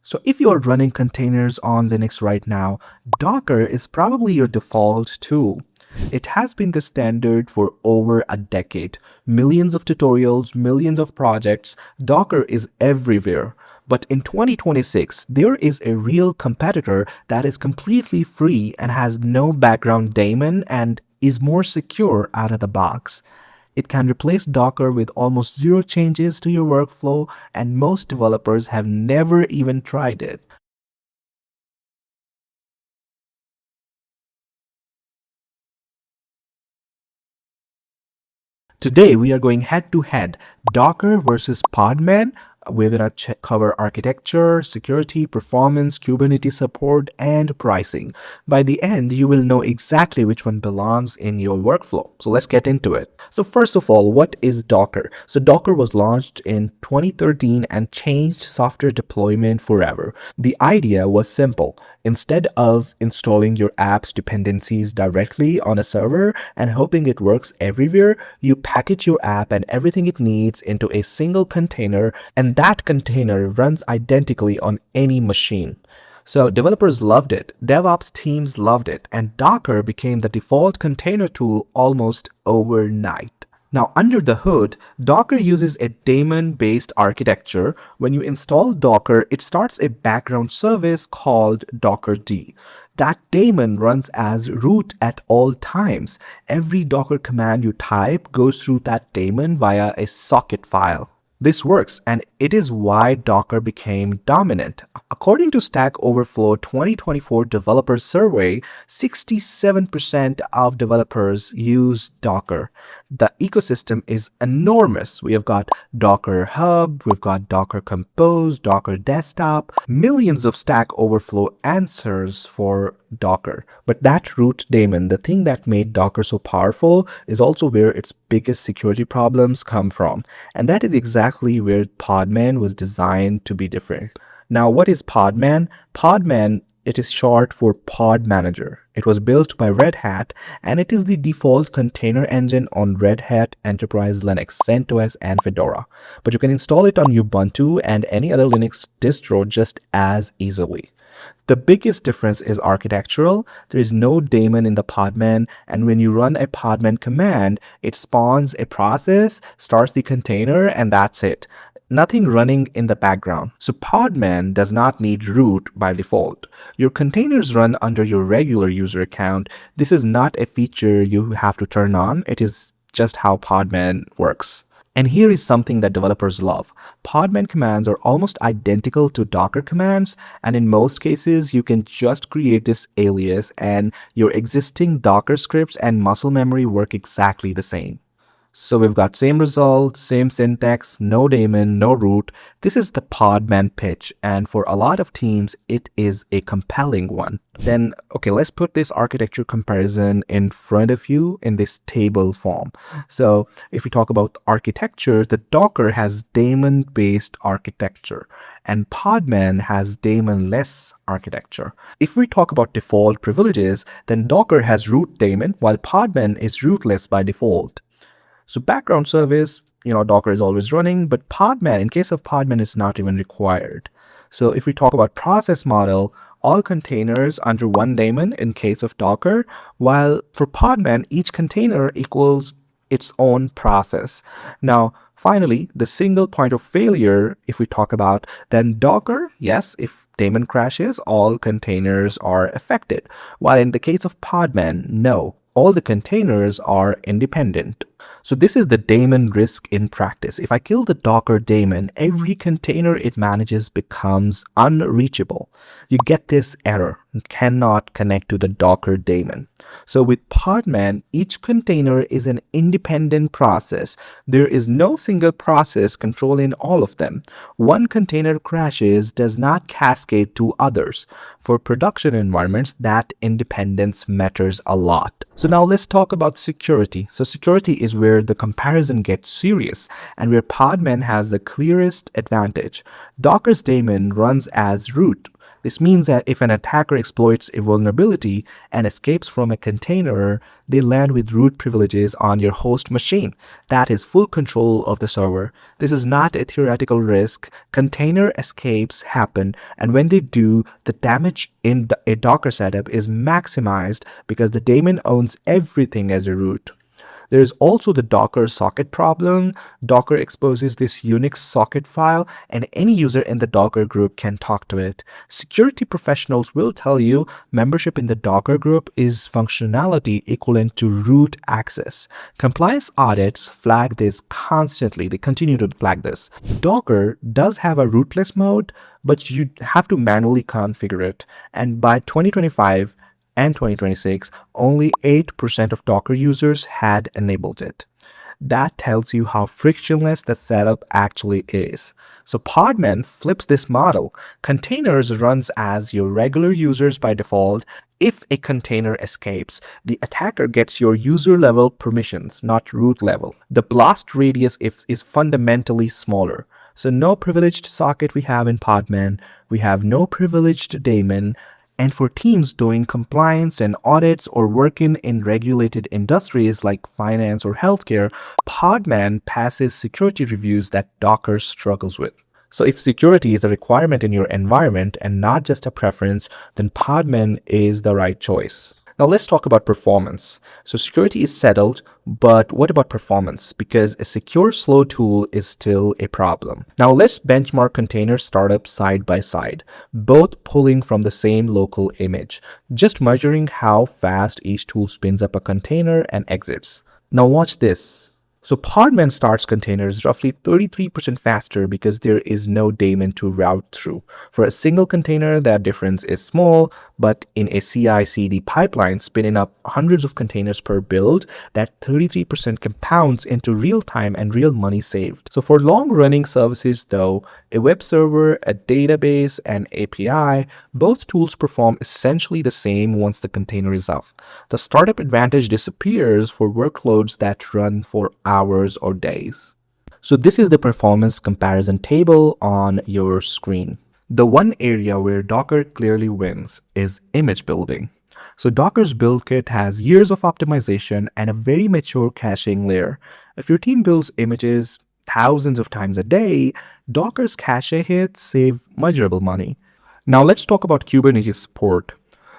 So if you are running containers on Linux right now, Docker is probably your default tool. It has been the standard for over a decade. Millions of tutorials, millions of projects, Docker is everywhere. But in 2026, there is a real competitor that is completely free and has no background daemon and is more secure out of the box. It can replace Docker with almost zero changes to your workflow, and most developers have never even tried it. Today, we are going head to head, Docker versus Podman. We're going to cover architecture, security, performance, Kubernetes support, and pricing. By the end, you will know exactly which one belongs in your workflow. So let's get into it. So first of all, what is Docker? So Docker was launched in 2013 and changed software deployment forever. The idea was simple. Instead of installing your app's dependencies directly on a server and hoping it works everywhere, you package your app and everything it needs into a single container, and that container runs identically on any machine. So developers loved it, DevOps teams loved it, and Docker became the default container tool almost overnight. Now, under the hood, Docker uses a daemon-based architecture. When you install Docker, it starts a background service called dockerd. That daemon runs as root at all times. Every Docker command you type goes through that daemon via a socket file. This works, and it is why Docker became dominant. According to Stack Overflow 2024 developer survey, 67% of developers use Docker. The ecosystem is enormous. We have got Docker Hub, we've got Docker Compose, Docker Desktop, millions of Stack Overflow answers for Docker. But that root daemon, the thing that made Docker so powerful, is also where its biggest security problems come from. And that is exactly where Podman was designed to be different. Now, what is Podman? Podman, it is short for Pod Manager. It was built by Red Hat, and it is the default container engine on Red Hat Enterprise Linux, CentOS, and Fedora. But you can install it on Ubuntu and any other Linux distro just as easily. The biggest difference is architectural. There is no daemon in the Podman, and when you run a Podman command, it spawns a process, starts the container, and that's it. Nothing running in the background. So Podman does not need root by default. Your containers run under your regular user account. This is not a feature you have to turn on. It is just how Podman works. And here is something that developers love. Podman commands are almost identical to Docker commands, and in most cases, you can just create this alias and your existing Docker scripts and muscle memory work exactly the same. So we've got same result, same syntax, no daemon, no root. This is the Podman pitch, and for a lot of teams, it is a compelling one. Then, okay, let's put this architecture comparison in front of you in this table form. So if we talk about architecture, the Docker has daemon-based architecture, and Podman has daemonless architecture. If we talk about default privileges, then Docker has root daemon, while Podman is rootless by default. So background service, Docker is always running, but Podman, in case of Podman, is not even required. So if we talk about process model, all containers under one daemon in case of Docker, while for Podman, each container equals its own process. Now, finally, the single point of failure, if we talk about, then Docker, yes, if daemon crashes, all containers are affected. While in the case of Podman, no. All the containers are independent. So this is the daemon risk in practice. If I kill the Docker daemon, every container it manages becomes unreachable. You get this error, cannot connect to the Docker daemon. So with Podman, each container is an independent process. There is no single process controlling all of them. One container crashes does not cascade to others. For production environments, that independence matters a lot. So now let's talk about security. So security is where the comparison gets serious and where Podman has the clearest advantage. Docker's daemon runs as root. This means that if an attacker exploits a vulnerability and escapes from a container, they land with root privileges on your host machine. That is full control of the server. This is not a theoretical risk. Container escapes happen, and when they do, the damage in a Docker setup is maximized because the daemon owns everything as a root. There is also the Docker socket problem. Docker exposes this Unix socket file, and any user in the Docker group can talk to it. Security professionals will tell you membership in the Docker group is functionality equivalent to root access. Compliance audits flag this constantly. They continue to flag this. Docker does have a rootless mode, but you have to manually configure it. And by 2025, and 2026, only 8% of Docker users had enabled it. That tells you how frictionless the setup actually is. So Podman flips this model. Containers runs as your regular users by default. If a container escapes, the attacker gets your user level permissions, not root level. The blast radius is fundamentally smaller. So no privileged socket we have in Podman. We have no privileged daemon. And for teams doing compliance and audits or working in regulated industries like finance or healthcare, Podman passes security reviews that Docker struggles with. So if security is a requirement in your environment and not just a preference, then Podman is the right choice. Now let's talk about performance. So security is settled, but what about performance? Because a secure slow tool is still a problem. Now let's benchmark container startups side by side, both pulling from the same local image, just measuring how fast each tool spins up a container and exits. Now watch this. So Podman starts containers roughly 33% faster because there is no daemon to route through. For a single container, that difference is small, but in a CI/CD pipeline spinning up hundreds of containers per build, that 33% compounds into real time and real money saved. So for long-running services though, a web server, a database, and API, both tools perform essentially the same once the container is up. The startup advantage disappears for workloads that run for hours or days. So this is the performance comparison table on your screen. The one area where Docker clearly wins is image building. So Docker's build kit has years of optimization and a very mature caching layer. If your team builds images thousands of times a day, Docker's cache hits save measurable money. Now let's talk about Kubernetes support.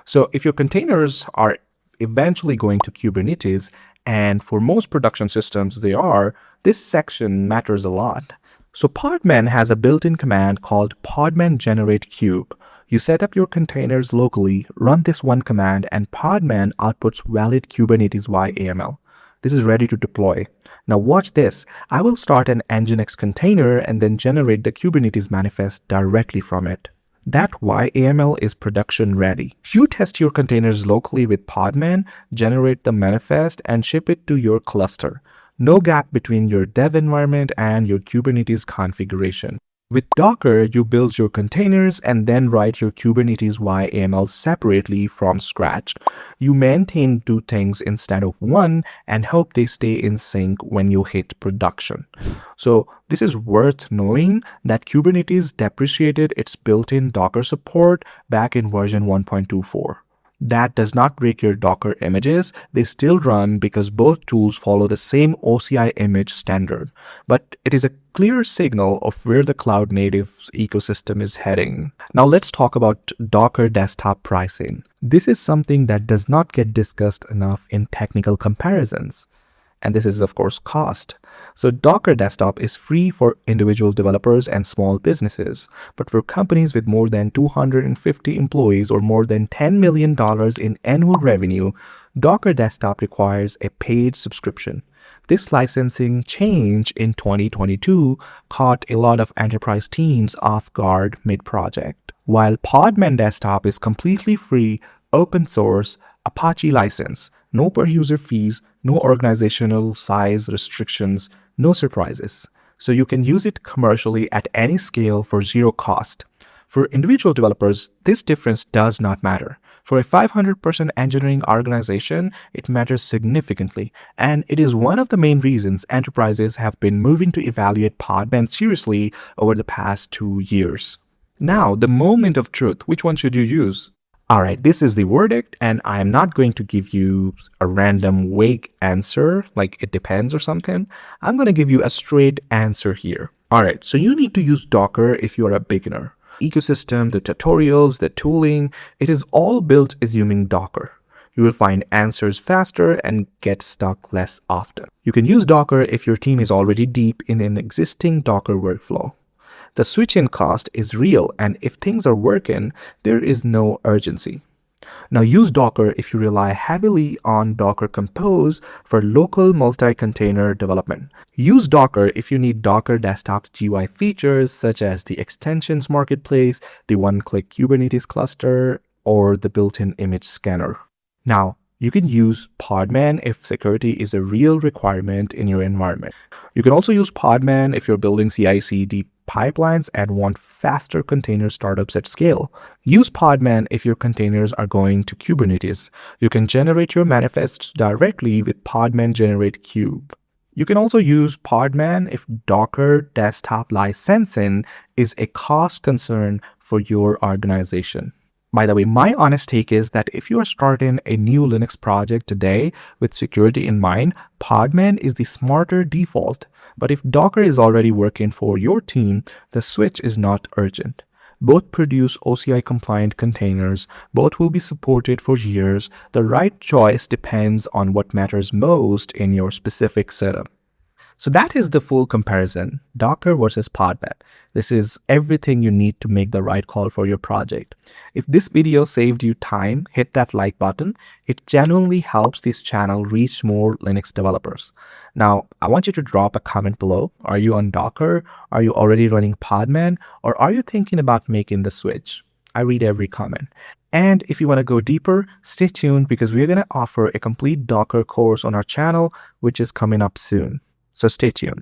So if your containers are eventually going to Kubernetes, and for most production systems they are, this section matters a lot. So Podman has a built-in command called podman generate kube. You set up your containers locally, run this one command, and Podman outputs valid Kubernetes YAML. This is ready to deploy. Now watch this. I will start an Nginx container and then generate the Kubernetes manifest directly from it. That YAML is production ready. You test your containers locally with Podman, generate the manifest, and ship it to your cluster. No gap between your dev environment and your Kubernetes configuration. With Docker, you build your containers and then write your Kubernetes YAML separately from scratch. You maintain two things instead of one and hope they stay in sync when you hit production. So this is worth knowing that Kubernetes depreciated its built-in Docker support back in version 1.24. That does not break your Docker images. They still run because both tools follow the same OCI image standard. But it is a clear signal of where the cloud native ecosystem is heading. Now let's talk about Docker desktop pricing. This is something that does not get discussed enough in technical comparisons. And this is of course cost. So Docker Desktop is free for individual developers and small businesses, but for companies with more than 250 employees or more than $10 million in annual revenue, Docker Desktop requires a paid subscription. This licensing change in 2022 caught a lot of enterprise teams off guard mid-project. While Podman Desktop is completely free, open source, Apache license, no per user fees, no organizational size restrictions, no surprises. So you can use it commercially at any scale for zero cost. For individual developers, this difference does not matter. For a 500-person engineering organization, it matters significantly, and it is one of the main reasons enterprises have been moving to evaluate Podman seriously over the past 2 years. Now, the moment of truth, which one should you use? All right, this is the verdict, and I am not going to give you a random vague answer, like it depends or something. I'm going to give you a straight answer here. All right, so you need to use Docker if you're a beginner. Ecosystem, the tutorials, the tooling, it is all built assuming Docker. You will find answers faster and get stuck less often. You can use Docker if your team is already deep in an existing Docker workflow. The switch-in cost is real, and if things are working, there is no urgency. Now use Docker if you rely heavily on Docker Compose for local multi-container development. Use Docker if you need Docker Desktop's GUI features such as the extensions marketplace, the one-click Kubernetes cluster, or the built-in image scanner. Now, you can use Podman if security is a real requirement in your environment. You can also use Podman if you're building CI/CD pipelines and want faster container startups at scale. Use Podman if your containers are going to Kubernetes. You can generate your manifests directly with Podman Generate Kube. You can also use Podman if Docker desktop licensing is a cost concern for your organization. By the way, my honest take is that if you are starting a new Linux project today with security in mind, Podman is the smarter default. But if Docker is already working for your team, the switch is not urgent. Both produce OCI compliant containers, both will be supported for years. The right choice depends on what matters most in your specific setup. So that is the full comparison, Docker versus Podman. This is everything you need to make the right call for your project. If this video saved you time, hit that like button. It genuinely helps this channel reach more Linux developers. Now, I want you to drop a comment below. Are you on Docker? Are you already running Podman? Or are you thinking about making the switch? I read every comment. And if you want to go deeper, stay tuned because we're going to offer a complete Docker course on our channel, which is coming up soon. So stay tuned.